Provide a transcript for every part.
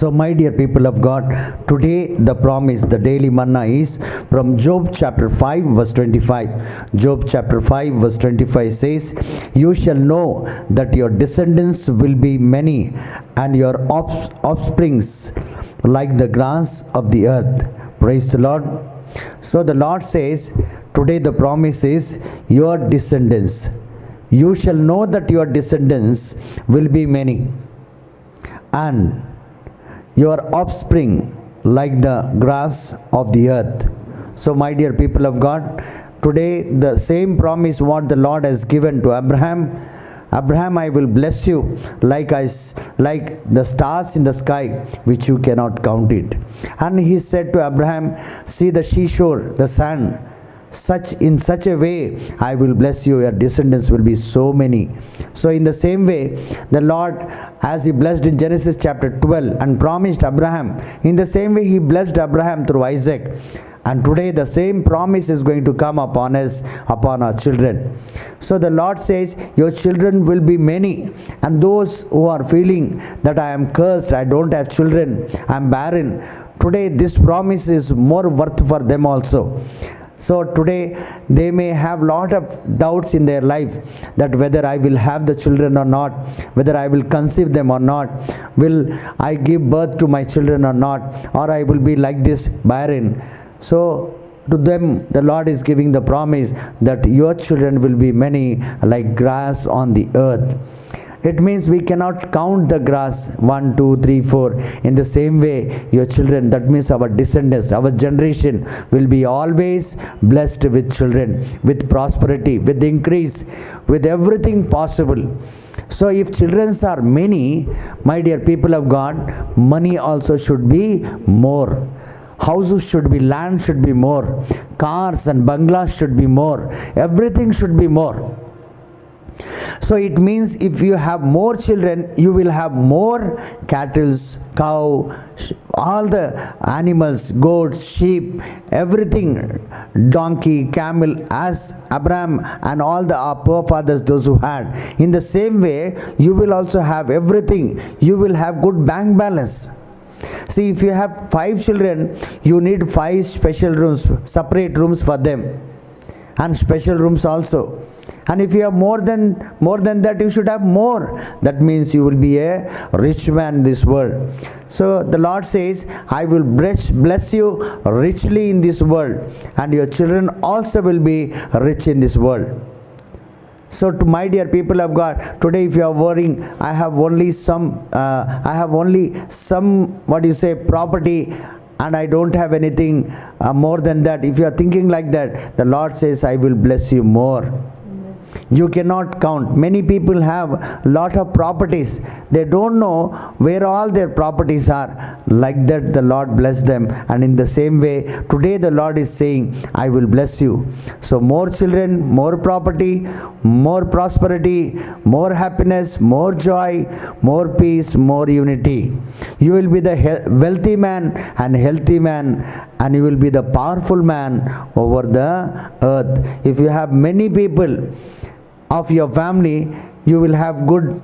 So, my dear people of God, today the promise, the daily manna is from Job chapter 5, verse 25. Job chapter 5, verse 25 says, "You shall know that your descendants will be many, and your offsprings like the grass of the earth." Praise the Lord. So, the Lord says, today the promise is your descendants. You shall know that your descendants will be many, and your offspring like the grass of the earth. So, my dear people of God, today the same promise what the Lord has given to Abraham. Abraham, I will bless you like the stars in the sky, which you cannot count it. And he said to Abraham, see the seashore, the sand, in such a way I will bless you, your descendants will be so many. So in the same way, the Lord, as he blessed in Genesis chapter 12 and promised Abraham, in the same way he blessed Abraham through Isaac. And today the same promise is going to come upon us, upon our children. So the Lord says, your children will be many. And those who are feeling that I am cursed, I don't have children, I am barren, today this promise is more worth for them also. So today they may have lot of doubts in their life, that whether I will have the children or not, whether I will conceive them or not, will I give birth to my children or not, or I will be like this barren. So to them the Lord is giving the promise that your children will be many like grass on the earth. It means we cannot count the grass 1, 2, 3, 4. In the same way, your children, that means our descendants, our generation will be always blessed with children, with prosperity, with increase, with everything possible. So if children are many, my dear people of God, money also should be more. Houses should be, land should be more. Cars and bungalows should be more. Everything should be more. So it means if you have more children, you will have more cattle, cow, all the animals, goats, sheep, everything, donkey, camel, as Abraham and all the our forefathers, those who had. In the same way, you will also have everything. You will have good bank balance. See, if you have 5 children, you need 5 special rooms, separate rooms for them, and special rooms also. And if you have more than that, you should have more. That means you will be a rich man in this world. So the Lord says, I will bless you richly in this world, and your children also will be rich in this world. So to my dear people of God, today if you are worrying, I have only some property, and I don't have anything more than that. If you are thinking like that, the Lord says, I will bless you more. You cannot count. Many people have lot of properties. They don't know where all their properties are. Like that the Lord bless them. And in the same way, today the Lord is saying, I will bless you. So more children, more property, more prosperity, more happiness, more joy, more peace, more unity. You will be the wealthy man and healthy man, and you will be the powerful man over the earth. If you have many people of your family, you will have good,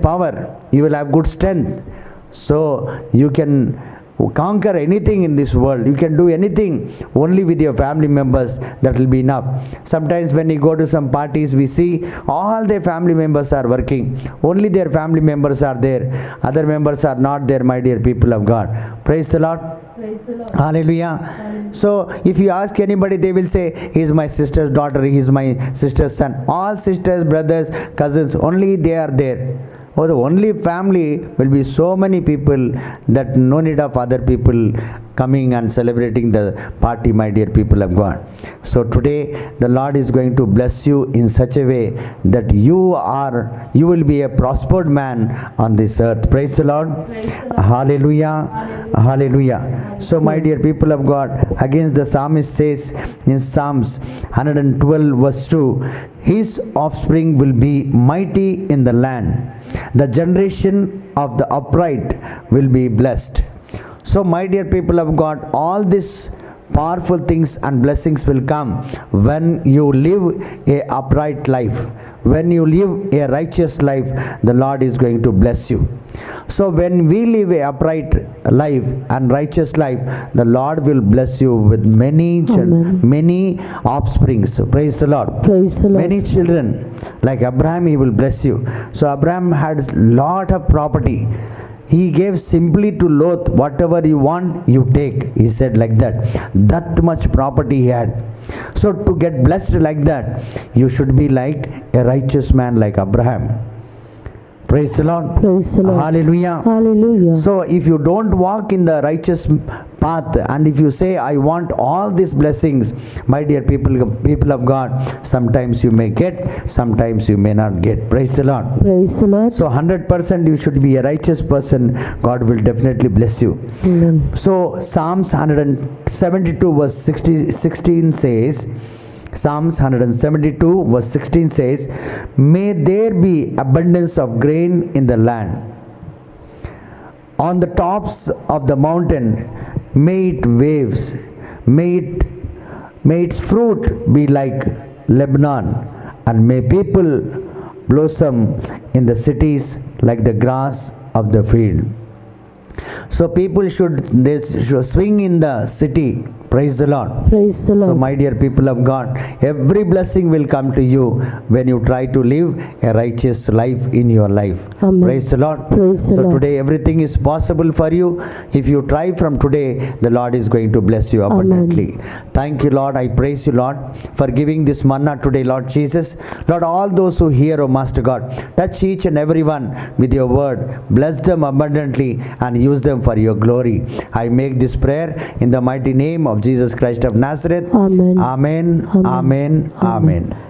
power. You will have good strength. So you can conquer anything in this world. You can do anything only with your family members. That will be enough. Sometimes when we go to some parties, we see all their family members are working. Only their family members are there. Other members are not there, my dear people of God. Praise the Lord. Praise the Lord. Hallelujah. Hallelujah. So if you ask anybody, they will say, he is my sister's daughter, he is my sister's son. All sisters, brothers, cousins, only they are there. Oh, the only family will be so many people that no need of other people coming and celebrating the party, my dear people of God. So today the Lord is going to bless you in such a way that you will be a prospered man on this earth. Praise the Lord. Praise the Lord. Hallelujah. Hallelujah. So my dear people of God, against the psalmist says in Psalms 112 verse 2, his offspring will be mighty in the land. The generation of the upright will be blessed. So my dear people of God, all these powerful things and blessings will come when you live a upright life, When you live a righteous life, the Lord is going to bless you. So when we live a upright life and righteous life, the Lord will bless you with many many offsprings. Praise the Lord. Praise the Lord. Many children. Like Abraham, he will bless you. So Abraham had lot of property. He gave simply to Lot, whatever you want, you take. He said like that. That much property he had. So to get blessed like that, you should be like a righteous man like Abraham. Praise the Lord. Praise the Lord. Hallelujah. Hallelujah. So if you don't walk in the righteous path, and if you say, I want all these blessings, my dear people of God, sometimes you may get, sometimes you may not get. Praise the Lord. Praise the Lord. So 100% you should be a righteous person. God will definitely bless you. Amen. So Psalms 172 verse 16 says, Psalms 172 verse 16 says, may there be abundance of grain in the land. On the tops of the mountain, may it waves, may its fruit be like Lebanon, and may people blossom in the cities like the grass of the field. So people should swing in the city. Praise the Lord. Praise the Lord. So my dear people of God, every blessing will come to you when you try to live a righteous life in your life. Amen. Praise the Lord. Praise the So Lord. today everything is possible for you. If you try from today, the Lord is going to bless you abundantly. Thank you, Lord. I praise you, Lord, for giving this manna today, Lord Jesus. Lord, all those who hear, O Master God, touch each and every one with your word. Bless them abundantly and use them for your glory. I make this prayer in the mighty name of Jesus Christ of Nazareth. Amen. Amen. Amen. Amen.